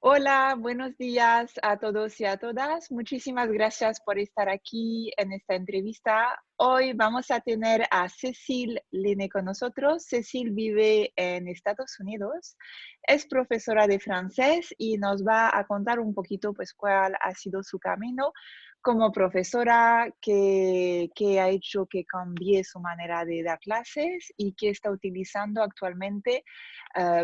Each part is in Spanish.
Hola, buenos días a todos y a todas. Muchísimas gracias por estar aquí en esta entrevista. Hoy vamos a tener a Cécile Lene con nosotros. Cécile vive en Estados Unidos, es profesora de francés y nos va a contar un poquito pues cuál ha sido su camino como profesora, que ha hecho que cambie su manera de dar clases y que está utilizando actualmente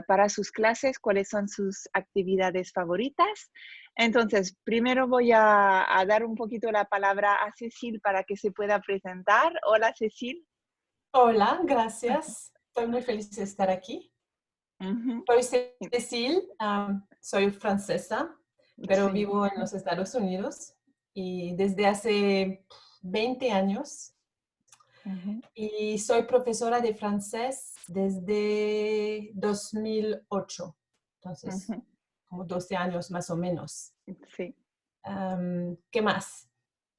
para sus clases, cuáles son sus actividades favoritas. Entonces, primero voy a dar un poquito la palabra a Cecil para que se pueda presentar. Hola, Cecil. Hola, gracias. Estoy muy feliz de estar aquí. Ujú. Soy Cecile, soy francesa, pero Sí. vivo en los Estados Unidos y desde hace 20 años Ujú, y soy profesora de francés desde 2008, entonces ujú. como 12 años más o menos. Sí. ¿Qué más?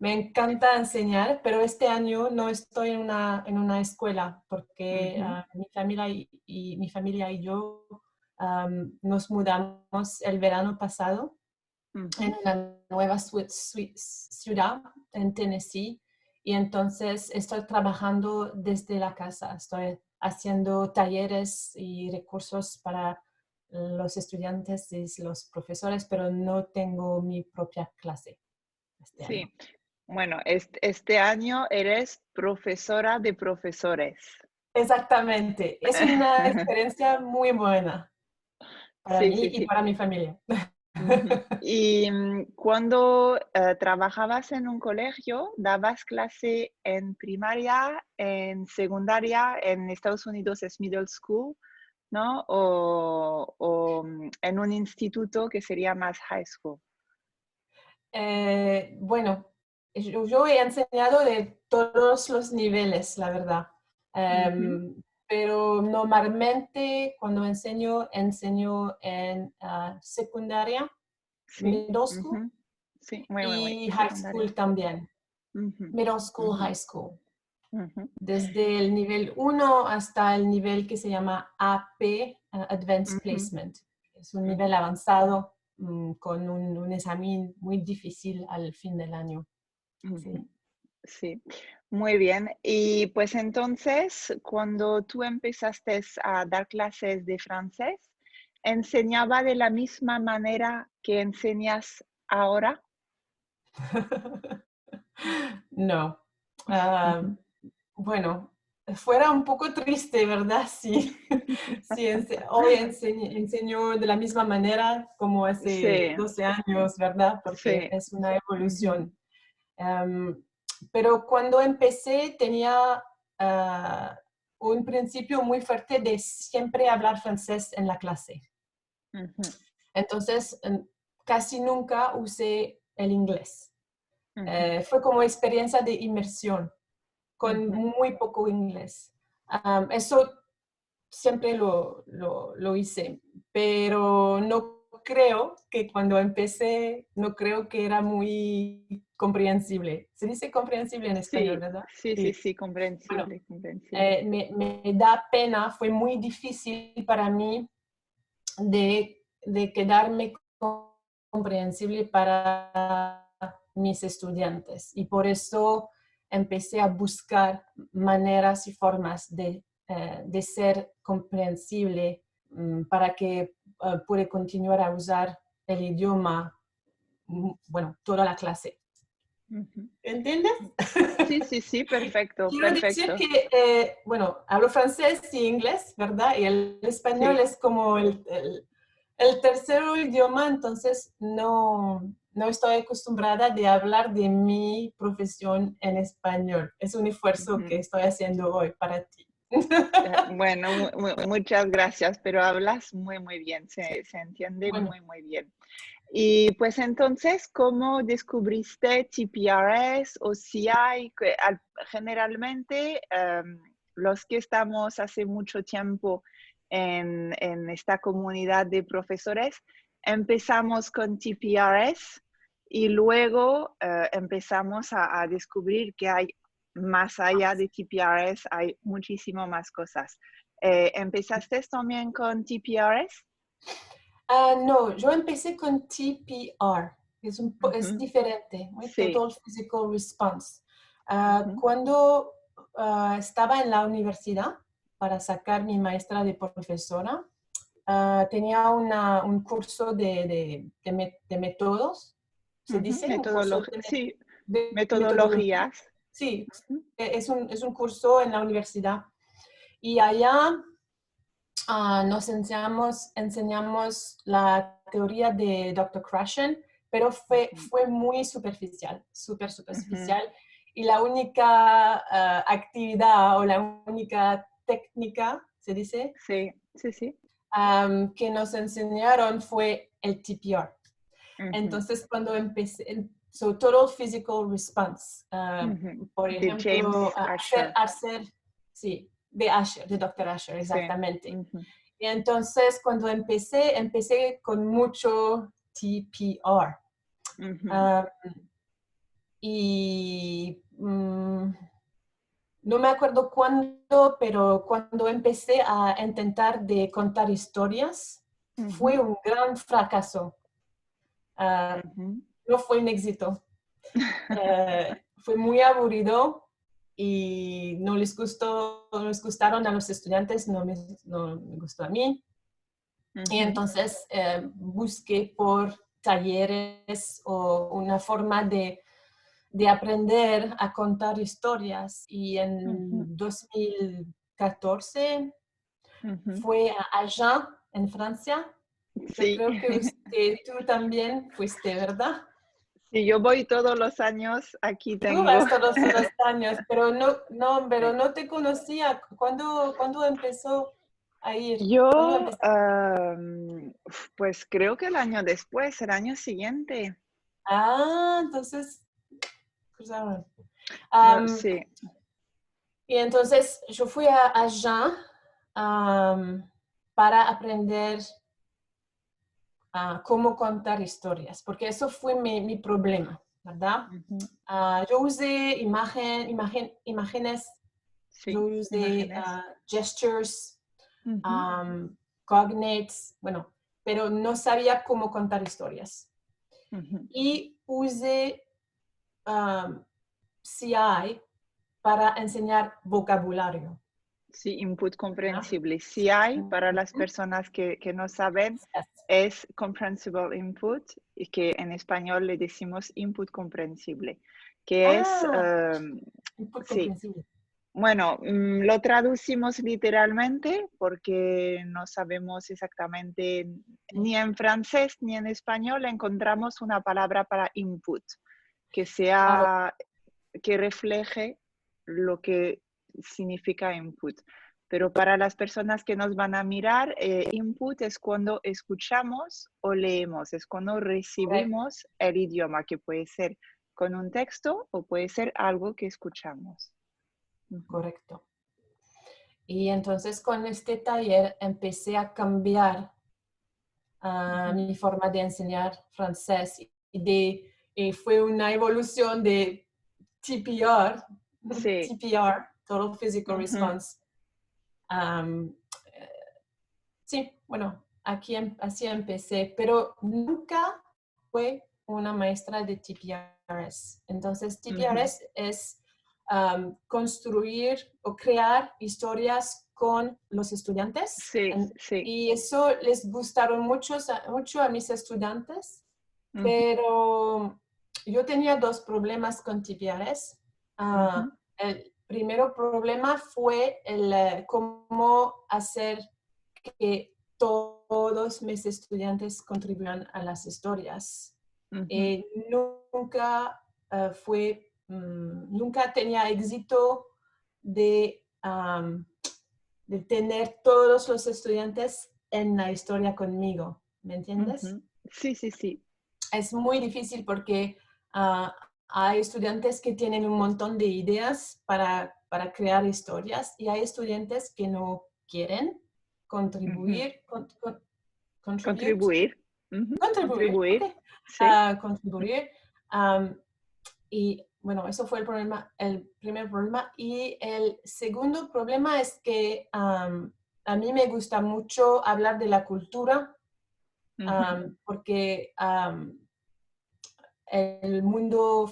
Me encanta enseñar, pero este año no estoy en una escuela porque Ujú, mi familia y yo nos mudamos el verano pasado en ujú. una nueva ciudad en Tennessee y entonces estoy trabajando desde la casa. Estoy haciendo talleres y recursos para los estudiantes y los profesores, pero no tengo mi propia clase este año. Sí. Bueno, este año eres profesora de profesores. Exactamente. Es una experiencia muy buena para Sí, mí sí, y sí. para mi familia. Ujú. Y cuando trabajabas en un colegio, dabas clase en primaria, en secundaria, en Estados Unidos es middle school, ¿no? O en un instituto que sería más high school. Bueno, yo he enseñado de todos los niveles, la verdad. Ujú. Pero normalmente cuando enseño en secundaria, Sí. middle school Ujú. Sí, muy, muy, muy. y high Secundaria. school también. Ujú, Middle school, ujú, high school. ujú, Desde el nivel 1 hasta el nivel que se llama AP, Advanced ujú, Placement. Es un nivel ujú, avanzado con un examen muy difícil al fin del año. Sí. ujú. Sí, muy bien. Y pues entonces, cuando tú empezaste a dar clases de francés, ¿enseñaba de la misma manera que enseñas ahora? No. Ah, Ujú. bueno, fuera un poco triste, ¿verdad? Sí, sí, hoy enseño de la misma manera como hace Sí, 12 años, ¿verdad? Porque sí. es una Ujú, evolución. Em, pero cuando empecé tenía ah, un principio muy fuerte de siempre hablar francés en la clase. ujú, Entonces, casi nunca usé el inglés. ujú, Fue como experiencia de inmersión, con ujú. muy poco inglés. Eso siempre lo hice, pero no creo que cuando empecé, no creo que era muy comprensible. Se dice comprensible en español, Sí, ¿verdad? sí, sí, Sí. sí, Bueno, comprensible, comprensible. me da pena, fue muy difícil para mí de quedarme comprensible para mis estudiantes y por eso empecé a buscar maneras y formas de ser comprensible para que pueda continuar a usar el idioma, bueno, toda la clase. Ujú. ¿Entiendes? Sí, sí, sí, perfecto, Quiero decir perfecto. que, bueno, hablo francés y inglés, ¿verdad? Y el español Sí. es como el tercer idioma, entonces no estoy acostumbrada de hablar de mi profesión en español. Es un esfuerzo que Ujú. estoy haciendo hoy para ti. Bueno, muchas gracias, pero hablas muy, muy bien, se entiende Bueno, muy, muy bien. Y pues entonces, ¿cómo descubriste TPRS o CI? Generalmente, los que estamos hace mucho tiempo en esta comunidad de profesores, empezamos con TPRS y luego empezamos a descubrir que hay más allá de TPRS, hay muchísimo más cosas. ¿Empezaste también con TPRS? No, yo empecé con TPR. Es Ujú. diferente, ¿no? Sí. Total Physical Response. Ujú, Cuando estaba en la universidad para sacar mi maestra de profesora, tenía un curso de métodos, se ujú. dice, un curso Sí, de metodología. metodologías. Sí, Ujú, es un curso en la universidad. Y allá nos enseñamos la teoría de Dr. Krashen, pero ujú, fue muy superficial, súper ujú. superficial. Y la única actividad o la única técnica, se dice, Sí, sí, sí. que nos enseñaron fue el TPR. Ujú, Entonces, cuando empecé, Total Physical Response, ujú. por De James ejemplo, Asher. sí, de Asher, de Dr. Asher, Sí. exactamente. Ujú, Y entonces, cuando empecé con mucho TPR. ujú, Ah, y no me acuerdo cuándo, pero cuando empecé a intentar de contar historias, fue ujú, un gran fracaso. Ah, ujú. no fue un éxito. Fue muy aburrido y no les gustaron a los estudiantes, no me gustó a mí. Y Ujú, entonces busqué por talleres o una forma de aprender a contar historias. Y ujú, en 2014 ujú. fue a Agen, en Francia. Yo Sí. creo que tú también fuiste, ¿verdad? Sí, yo voy todos los años, aquí Tú tengo. vas todos los años, pero no te conocía. ¿Cuándo empezó a ir? ¿Cuándo Yo, empezaste? pues creo que el año después, el año siguiente. Entonces, cruzaron. No, Am, sí. y entonces yo fui a Agen para aprender cómo contar historias, porque eso fue mi problema, ¿verdad? Ujú, Yo usé imágenes, yo sí, usé imágenes. gestures, Ujú, um, cognates, bueno, pero no sabía cómo contar historias. ujú. Y usé CI para enseñar vocabulario. Sí, input ¿Verdad? comprensible. Sí hay, para las Ujú. personas que no saben, es comprehensible input, y que en español le decimos input comprensible, que es, Ah, input sí, comprensible. bueno, lo traducimos literalmente porque no sabemos exactamente, Sí. ni en francés ni en español encontramos una palabra para input que Claro, sea, que refleje lo que significa input. Pero para las personas que nos van a mirar, input es cuando escuchamos o leemos, es cuando correcto, recibimos el idioma, que puede ser con un texto o puede ser algo que escuchamos. Ujú, correcto. Y entonces con este taller empecé a cambiar ujú. mi forma de enseñar francés y fue una evolución de TPR, Sí. TPR, Total Physical Ujú, Response. Um, eh, sí, bueno, así empecé, pero nunca fue una maestra de TPRS. Entonces, ujú. TPRS es construir o crear historias con los estudiantes. Sí, sí. Y eso les gustaron mucho a mis estudiantes, Ujú, pero yo tenía dos problemas con TPRS. ujú, El primer problema fue cómo hacer que todos mis estudiantes contribuyan a las historias. ujú, Eh, nunca tenía éxito de, de tener todos los estudiantes en la historia conmigo, ¿me entiendes? ujú. Sí, sí, sí. Es muy difícil porque ah, hay estudiantes que tienen un montón de ideas para crear historias y hay estudiantes que no quieren Ujú. contribuir, contribute, Contribuir. Ujú, contribuir, ok, contribuir. Sí. contribuir. am, y bueno, eso fue el primer problema. Y el segundo problema es que a mí me gusta mucho hablar de la cultura Ujú. porque el mundo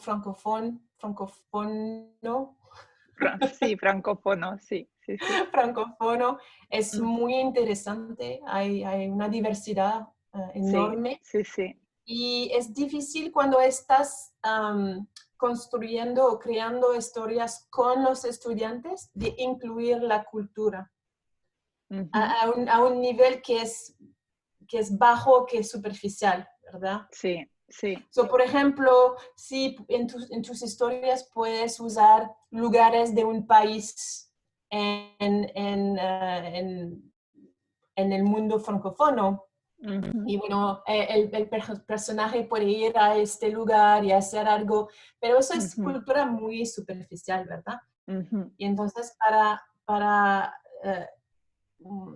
Sí, francófono, sí, sí, sí. francófono es Ujú. muy interesante, hay una diversidad Sí, enorme sí, sí. y es difícil cuando estás construyendo o creando historias con los estudiantes de incluir la cultura Ujú. a un nivel que es bajo, que es superficial, ¿verdad? Sí, sí, So, por ejemplo, si en tus historias puedes usar lugares de un país en el mundo francófono, ujú, y bueno, personaje puede ir a este lugar y hacer algo, pero eso es ujú, cultura muy superficial, ¿verdad? ujú. Y entonces eh, mm,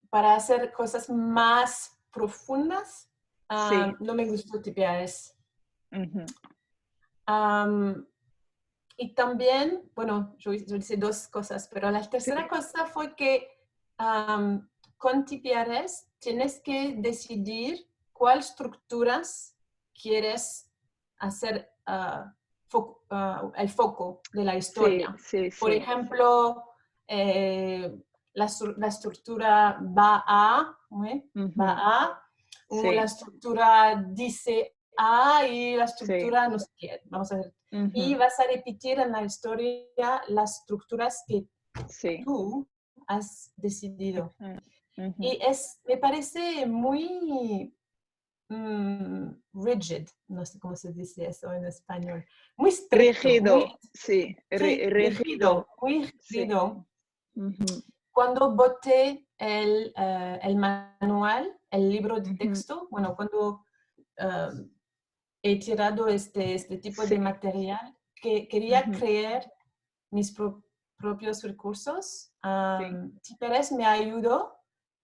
para hacer cosas más profundas, Sí, no me gustó tipear eso. ujú, Um, y también, bueno, yo hice dos cosas, pero la tercera sí, cosa fue que con TPRS tienes que decidir cuáles estructuras quieres hacer el foco de la sí, historia. sí, Por sí, ejemplo, eh, la estructura va a, ¿eh? Va ujú, a, o la sí, estructura dice a y la sí, estructura no sé qué. Vamos a ver. Y ujú, vas a repetir en la historia las estructuras que sí, tú has decidido. ujú, ujú. Y me parece muy rigid, no sé cómo se dice eso en español, muy estricto, Rígido, sí, sí, rígido, muy sí. rígido. Ujú, Cuando boté el manual, el libro de ujú, texto, bueno, cuando eh, he tirado este tipo sí, de material, que quería ujú, crear mis propios recursos. sí, Tiperes me ayudó,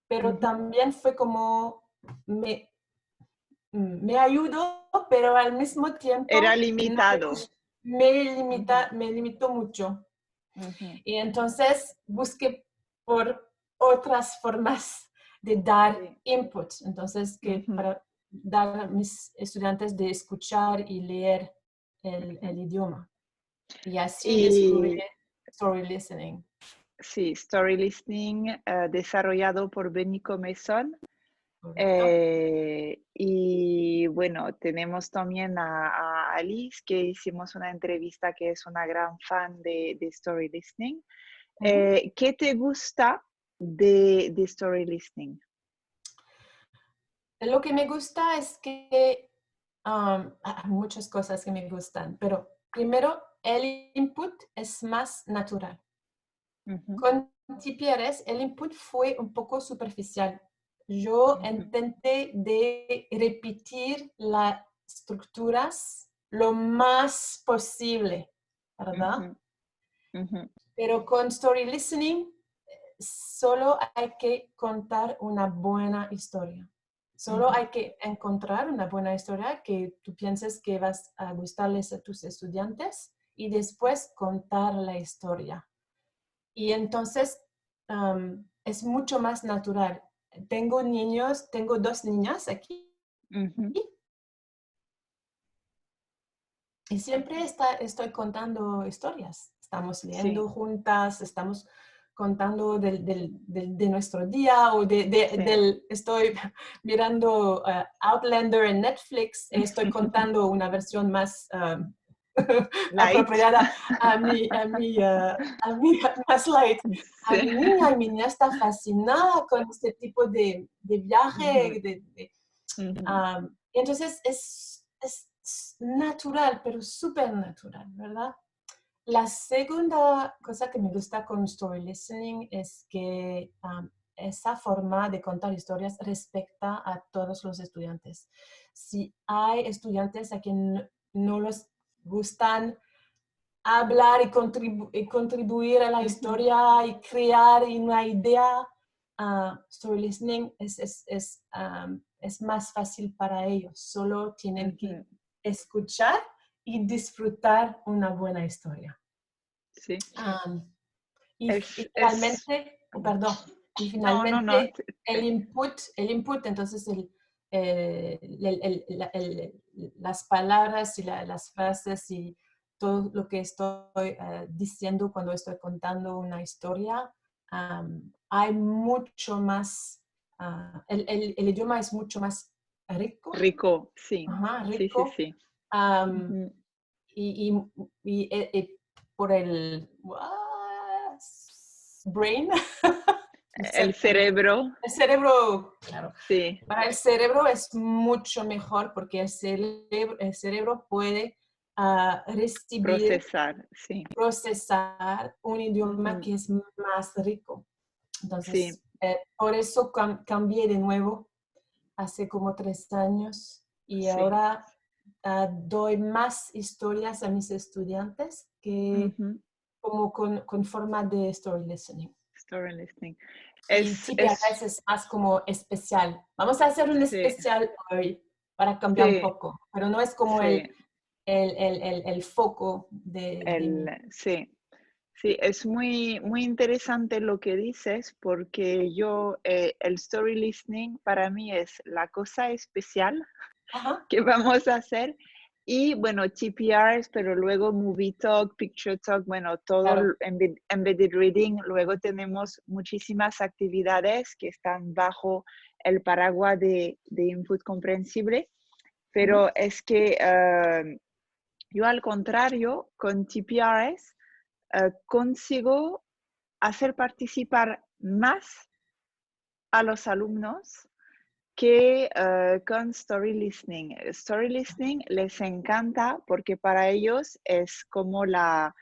pero ujú. también fue como me, me ayudó, pero al mismo Era tiempo no limitado. Ujú, me limitó mucho. ujú, Y entonces busqué por otras formas de dar sí, input. Entonces, que ujú, para dar a mis estudiantes de escuchar y leer ujú. el idioma. Y así descubrí Y story listening. sí, Story Listening, desarrollado por Benico Mesón. ¿Correcto? Y bueno, tenemos también a Alice, que hicimos una entrevista, que es una gran fan de Story Listening. Ujú. ¿Qué te gusta de Story Listening? Lo que me gusta es que hay muchas cosas que me gustan, pero primero el input es más natural. Ujú, Con TPRS el input fue un poco superficial. Yo ujú, intenté de repetir las estructuras lo más posible, ¿verdad? ujú, ujú, Pero con story listening solo hay que contar una buena historia. Solo ujú. hay que encontrar una buena historia que tú pienses que vas a gustarles a tus estudiantes y después contar la historia. Y entonces es mucho más natural. Tengo dos niñas aquí Ujú, y siempre estoy contando historias. Estamos sí, leyendo juntas, estamos contando de nuestro día o sí. estoy mirando Outlander en Netflix, estoy contando una versión más Light. apropiada a mí más light. A Sí. mi niña está fascinada con este tipo de Ujú, viaje, ujú. entonces es natural, pero súper natural, ¿verdad? La segunda cosa que me gusta con story listening es que esa forma de contar historias respecta a todos los estudiantes. Si hay estudiantes a quien no les gustan hablar y contribuir a la Ujú, historia y crear una idea, story listening es más fácil para ellos. Solo tienen que ujú. escuchar y disfrutar una buena historia. Sí. Um, y Es, finalmente, oh, perdón. Y No, no, no. finalmente el input, entonces las palabras y las frases y todo lo que estoy diciendo cuando estoy contando una historia, hay mucho más, el idioma es mucho más rico, Rico, sí. ajá, Sí, sí, rico, sí. am, Ujú. y, por el brain, no El sé cómo se dice. cerebro, El cerebro, claro. sí, Para el cerebro es mucho mejor porque el cerebro puede recibir, procesar, sí. procesar un idioma Ujú. que es más rico. Sí, Entonces, por eso cambié de nuevo hace como 3 años y sí. ahora doy más historias a mis estudiantes que Ujú. como con forma de story listening. Story listening. Y Es, TPRS es más como especial. Vamos a hacer un sí, especial hoy para cambiar un sí, poco, pero no es como sí. el foco de mi... Sí. Sí, es muy, muy interesante lo que dices porque yo, el story listening para mí es la cosa especial Ajá, que vamos a hacer. Y bueno, TPRs, pero luego Movie Talk, Picture Talk, bueno, todo claro. Embedded Reading. Luego tenemos muchísimas actividades que están bajo el paraguas de Input Comprensible. Ujú, Pero es que yo al contrario, con TPRs, consigo hacer participar más a los alumnos que con story listening. Story listening les encanta porque para ellos es como la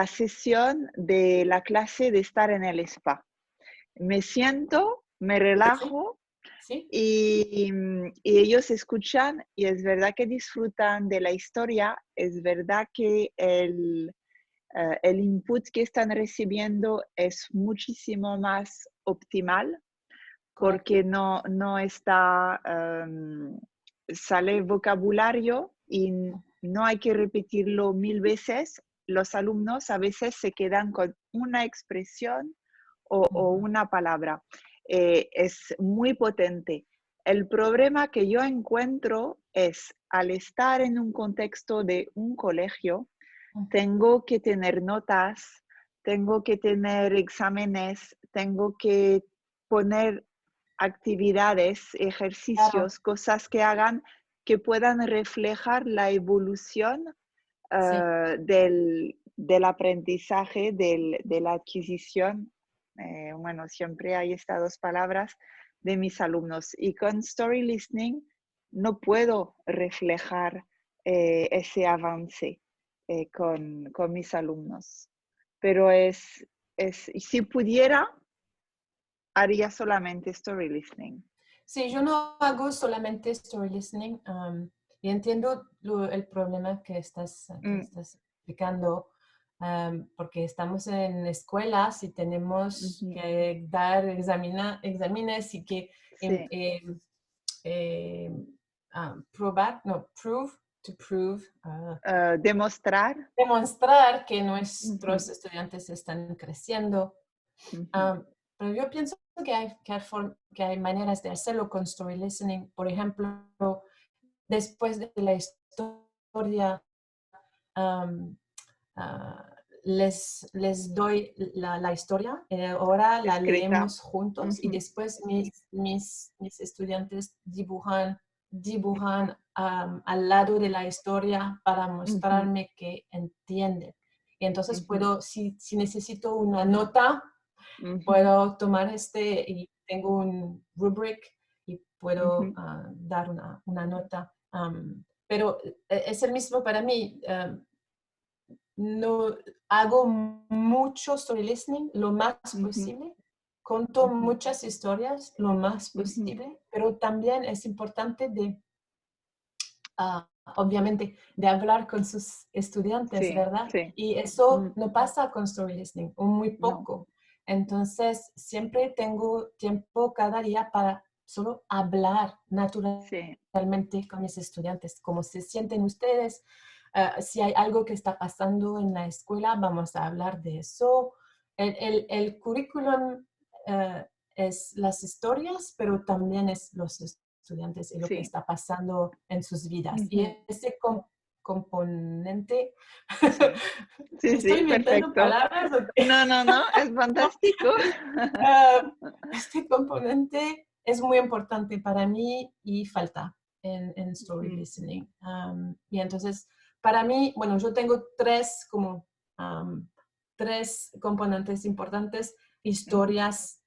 sesión de la clase de estar en el spa. Me siento, me sí, relajo sí, y ellos escuchan y es verdad que disfrutan de la historia, es verdad que el input que están recibiendo es muchísimo más optimal porque correcto. no está, sale vocabulario y no hay que repetirlo 1000 veces. Los alumnos a veces se quedan con una expresión o Ujú, una palabra. Es muy potente. El problema que yo encuentro es al estar en un contexto de un colegio, ujú, tengo que tener notas, tengo que tener exámenes, tengo que poner actividades, claro, ejercicios, cosas que hagan que puedan reflejar la evolución sí. del aprendizaje, de la adquisición. Bueno, siempre hay estas dos palabras de mis alumnos. Y con story listening no puedo reflejar ese avance con mis alumnos. Pero si pudiera, haría solamente story listening. Sí, yo no hago solamente story listening, y entiendo el problema que Mm, estás explicando, porque estamos en escuelas y tenemos ujú. que dar exámenes y que em, Sí, em, em, probar, no, to prove, demostrar. demostrar que nuestros Ujú, estudiantes están creciendo. ujú, Am, pero yo pienso que hay maneras de hacerlo con story listening. Por ejemplo, después de la historia, am, ah, les doy la historia, ahora la escrita. leemos juntos y Ujú, después mis estudiantes dibujan al lado de la historia para ujú, mostrarme que entienden. Y entonces ujú, si necesito una nota, ujú, puedo tomar y tengo un rubric y puedo ujú, dar una nota. Pero es el mismo para mí. No hago mucho story listening lo más ujú, posible, conto ujú, muchas historias lo más ujú. posible, pero también es importante obviamente, de hablar con sus estudiantes, Sí, ¿verdad? sí. Y Mm, eso no pasa con story listening, o muy no, poco. Entonces, siempre tengo tiempo cada día para solo hablar sí. naturalmente con mis estudiantes, cómo se sienten ustedes, si hay algo que está pasando en la escuela, vamos a hablar de eso. El currículum es las historias, pero también es los estudiantes y lo que Sí. está pasando en sus vidas. Y Ujú. ese componente, Sí. Sí, ¿estoy sí, inventando perfecto. palabras o qué? No, no, no, es No. fantástico. Este componente es muy importante para mí y falta en story Ujú, listening. Y entonces, para mí, bueno, yo tengo tres componentes importantes: ujú, historias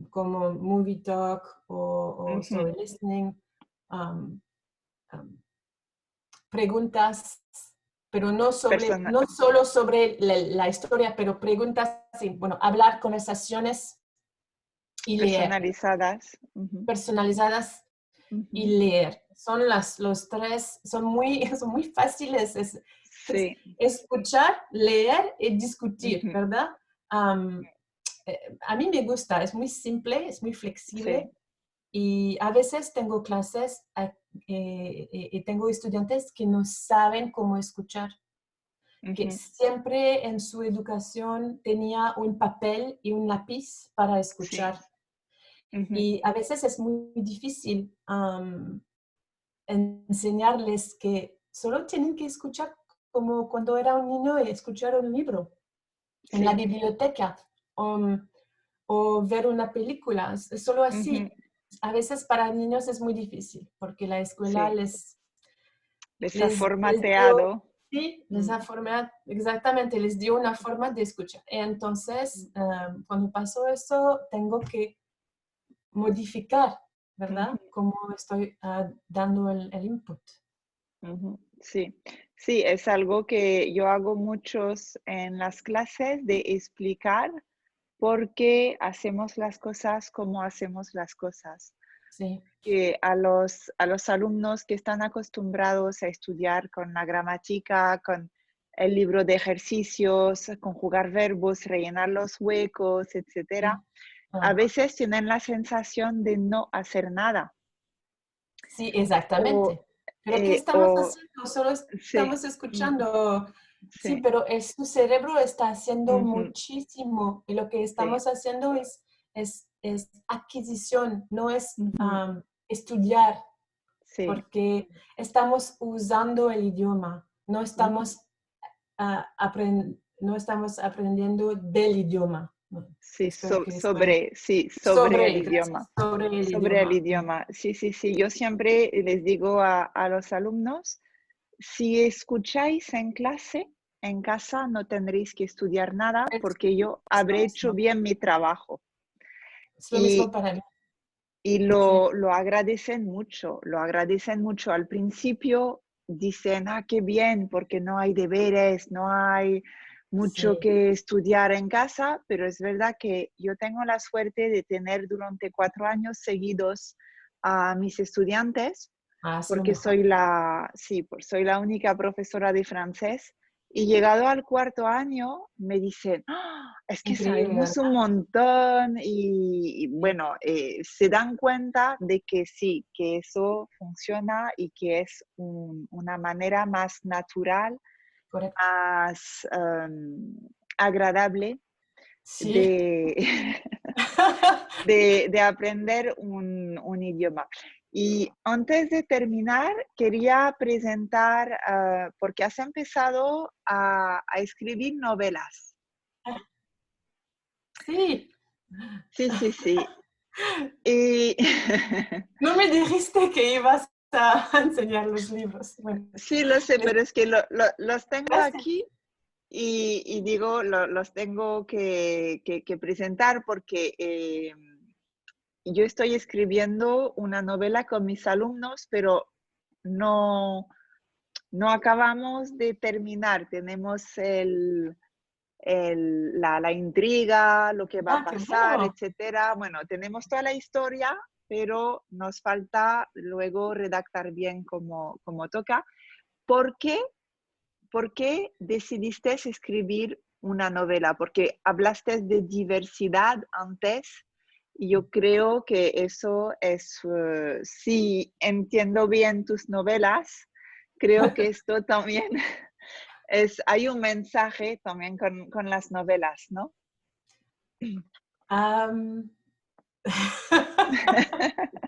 como movie talk o ujú. story listening, um, um, preguntas, pero Persona- no solo sobre la historia, pero preguntas, sí, bueno, hablar, conversaciones y leer, Personalizadas. Ujú, personalizadas ujú. y leer. Son los tres, son muy fáciles. Es Sí. escuchar, leer y discutir, Ujú, ¿verdad? Am, a mí me gusta, es muy simple, es muy flexible sí. y a veces tengo clases y tengo estudiantes que no saben cómo escuchar, que Ujú, siempre en su educación tenía un papel y un lápiz para sí. escuchar. Ujú, Y a veces es muy difícil enseñarles que solo tienen que escuchar como cuando era un niño y escuchar un libro en la sí. biblioteca o ver una película. Es solo Ujú, así. A veces para niños es muy difícil porque la escuela sí. Les ha les dio, formateado. sí, les Mm, ha formado, exactamente, les dio una forma de escuchar. Entonces, cuando pasó eso, tengo que modificar, ujú, ¿verdad? Cómo estoy dando el input. ujú. Sí. Sí, es algo que yo hago muchos en las clases de explicar por qué hacemos las cosas como hacemos las cosas. Sí, Que a los alumnos que están acostumbrados a estudiar con la gramática, con el libro de ejercicios, conjugar verbos, rellenar los huecos, etcétera, sí. a Ah, veces tienen la sensación de no hacer nada. sí, O, exactamente. Pero ¿qué estamos o haciendo? Solo sí, estamos ujú, escuchando. Sí, sí, pero su cerebro está haciendo ujú, muchísimo y lo que sí, estamos haciendo es adquisición, no es ujú, estudiar, sí, porque estamos usando el idioma, ujú. no estamos aprendiendo del idioma. No, Sí, espero que estoy sí, sobre el sobre, idioma. gracias, sobre el Sobre el idioma. idioma. Sí, sí, sí. Yo siempre les digo a los alumnos, si escucháis en clase, en casa no tendréis que estudiar nada Es, porque yo es lo habré hecho mismo, bien mi trabajo. es lo mismo Y, para mí. y Sí, lo agradecen mucho, lo agradecen mucho. Al principio dicen, ah, qué bien, porque no hay deberes, no hay mucho sí. que estudiar en casa, pero es verdad que yo tengo la suerte de tener durante 4 años seguidos a mis estudiantes Es lo porque mejor. sí, soy la única profesora de francés. Y llegado al cuarto año, me dicen, "Ah, es que Increíble, sabemos un ¿verdad? montón y Sí, bueno, se dan cuenta de que sí, que eso funciona y que es una manera más natural, correcto. más agradable Sí. de, de aprender un idioma. Y antes de terminar, quería presentar, porque has empezado a escribir novelas. Sí. Sí, sí, sí. Y No me dijiste que ibas a enseñar los libros. Bueno, sí, lo sé, me pero es que los tengo explicaste. aquí y digo, los tengo que presentar porque yo estoy escribiendo una novela con mis alumnos, pero no, no acabamos de terminar. Tenemos la intriga, lo que va a Qué pasar, bueno. etcétera. Bueno, tenemos toda la historia, pero nos falta luego redactar bien como toca. ¿Por qué? ¿Por qué decidiste escribir una novela? Porque hablaste de diversidad antes y yo creo que eso es, si entiendo bien tus novelas, creo que esto también hay un mensaje también con las novelas, ¿no? Am,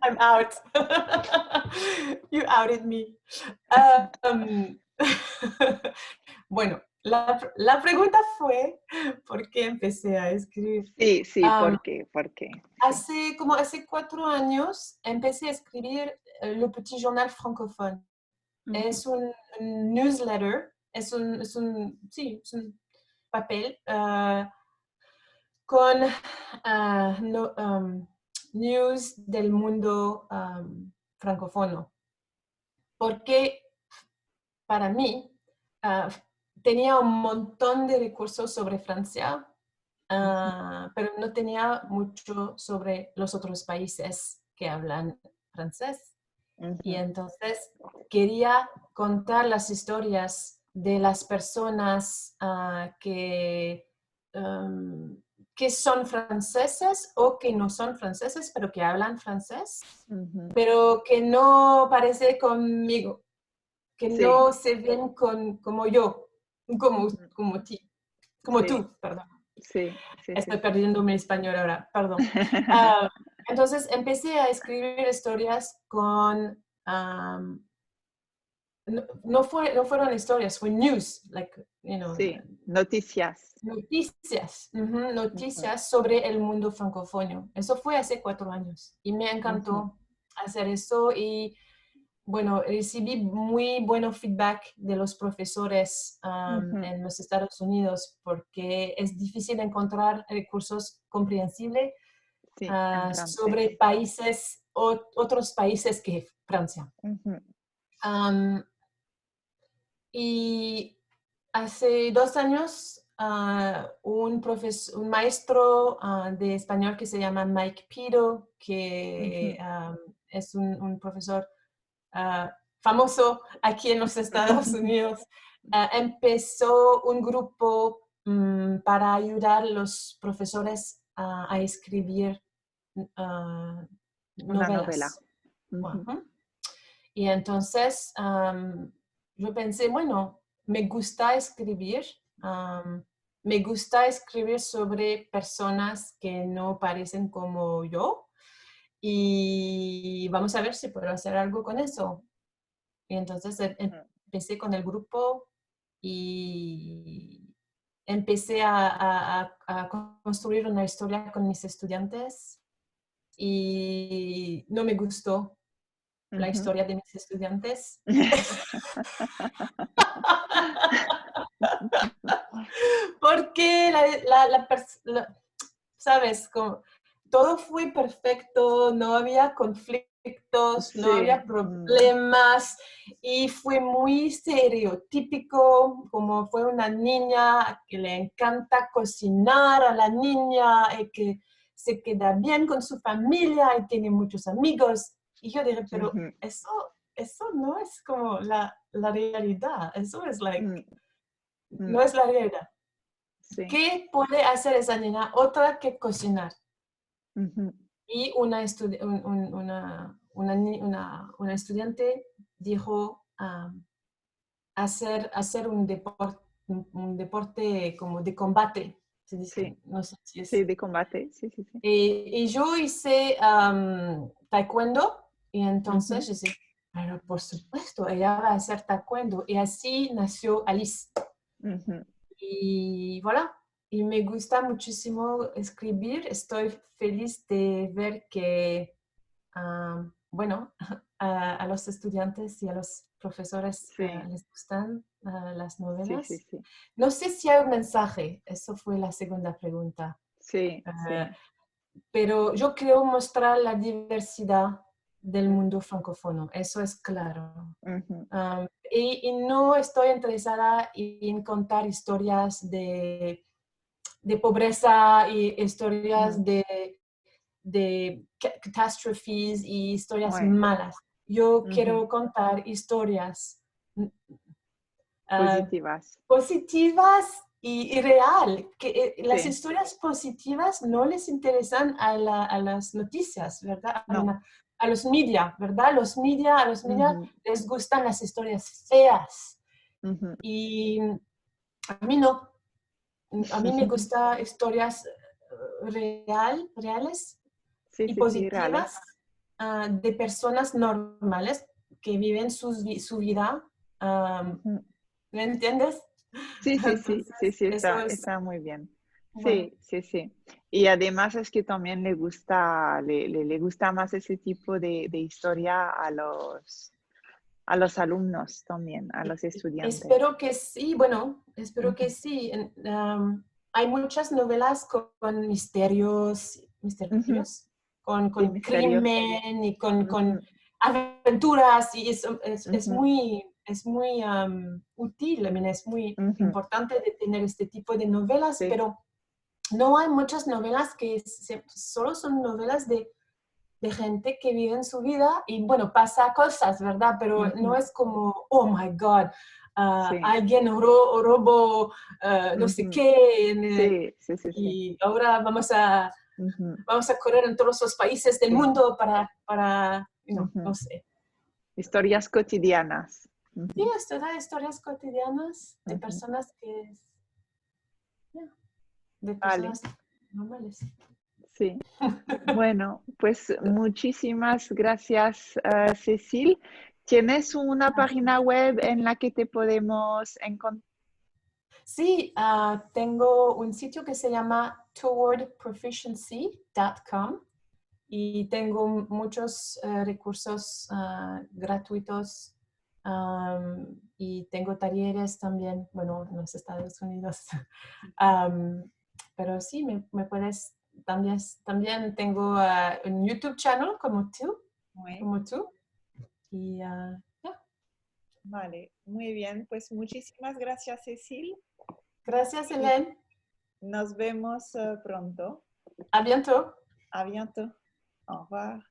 I'm out. You outed me. Um, bueno, la pregunta fue, ¿por qué empecé a escribir? Sí, sí, Um, ¿por qué? ¿Por qué? Sí. hace 4 años empecé a escribir Le Petit Journal Francophone. Ujú, Es un newsletter, sí, es un papel con news del mundo francófono. Porque para mí ah, tenía un montón de recursos sobre Francia, ujú, pero no tenía mucho sobre los otros países que hablan francés. Y ujú, entonces quería contar las historias de las personas que son franceses o que no son franceses, pero que hablan francés, ujú. pero que no parece conmigo, que Sí, no se ven como yo, como, ujú, como, ti, como sí, tú, perdón. sí, sí, sí, Estoy sí. perdiendo mi español ahora, perdón. Ah, entonces empecé a escribir historias con no fueron historias, fue news, Sí, noticias. noticias, Ujú, noticias sobre el mundo francófono. Eso fue hace 4 años y me ujú, encantó hacer eso y bueno, recibí muy buen feedback de los profesores ujú. en los Estados Unidos porque es difícil encontrar recursos comprensibles Sí, en francés. sobre otros países que Francia. Ujú, Um, Y hace 2 años, un maestro de español que se llama Mike Piro, que ujú. es un profesor famoso aquí en los Estados Unidos, empezó un grupo para ayudar a los profesores a escribir ah, Una novela. novelas. Ujú, Ajá. Y entonces yo pensé, bueno, me gusta escribir, me gusta escribir sobre personas que no parecen como yo y vamos a ver si puedo hacer algo con eso. Y entonces ujú, empecé con el grupo y empecé a construir una historia con mis estudiantes y no me gustó la ujú. historia de mis estudiantes. Porque ¿sabes? Como, todo fue perfecto, no había conflictos, no Sí, había problemas y fue muy estereotípico, como fue una niña que le encanta cocinar a la niña y que se queda bien con su familia y tiene muchos amigos. Y yo dije, pero ujú, eso no es como la realidad, eso es mm, no mm, es la realidad. sí, ¿Qué puede hacer esa niña otra que cocinar? ujú, Y una estudiante dijo hacer un deporte como de combate, se dice, sí, no sé si es. sí, de combate, sí, sí, sí. Y yo hice taekwondo y Ujú, entonces yo dije, pero por supuesto, ella va a hacer taekwondo. Y así nació Alice. ujú, Y voilà, y me gusta muchísimo escribir. Estoy feliz de ver que, bueno, a los estudiantes y a los profesores sí, les gustan las sí, sí, novelas. sí, No sé si hay un mensaje, eso fue la segunda pregunta. sí, Ah, sí. pero yo quiero mostrar la diversidad del Mm, mundo francófono, eso es claro. ujú, Y no estoy interesada en contar historias de pobreza y historias mm, de catástrofes y historias ouais, malas. Yo ujú, quiero contar historias ah, positivas. positivas y real, que las Sí, historias positivas no les interesan a las noticias, ¿verdad? no. A los media, ¿verdad? A los media Ujú, les gustan las historias feas ujú. y a mí no. A mí me gustan historias reales sí, y sí, sí, reales. positivas de personas normales que viven su vida. Ujú. ¿Me entiendes? Sí, sí, sí, Entonces, sí, sí, eso es está muy bien. bueno. Sí, sí, sí. Y además es que también le gusta, le gusta más ese tipo de historia a los alumnos también, a los estudiantes. Espero que sí, bueno, espero que Ujú. sí. Hay muchas novelas con misterios, Ujú. Sí, con misterioso. crimen y con Ujú, aventuras y ujú, es muy útil, I mean, es muy ujú. importante de tener este tipo de novelas, Sí. pero no hay muchas novelas que solo son novelas de gente que vive en su vida y bueno, pasa cosas, ¿verdad? Pero no Ujú. es como, oh my God, Sí. alguien robó no sé Ujú. qué Sí, sí, sí, sí. y ahora Ujú. vamos a correr en todos los países del Sí. mundo para no Ujú. sé. Historias cotidianas. Sí, Ujú, estudiar historias cotidianas de ujú. personas yeah, de Vale, personas normales. sí. Bueno, pues muchísimas gracias, Cecil. ¿Tienes una página web en la que te podemos encontrar? Sí, tengo un sitio que se llama towardproficiency.com y tengo muchos recursos gratuitos y tengo talleres también, bueno, en los Estados Unidos. Am, pero sí, me puedes, también tengo un YouTube channel Muy, como tú. Y ya, vale, muy bien. Pues muchísimas gracias, Cecil. gracias, Y Helen. nos vemos pronto. A bientôt. A bientôt. Au revoir.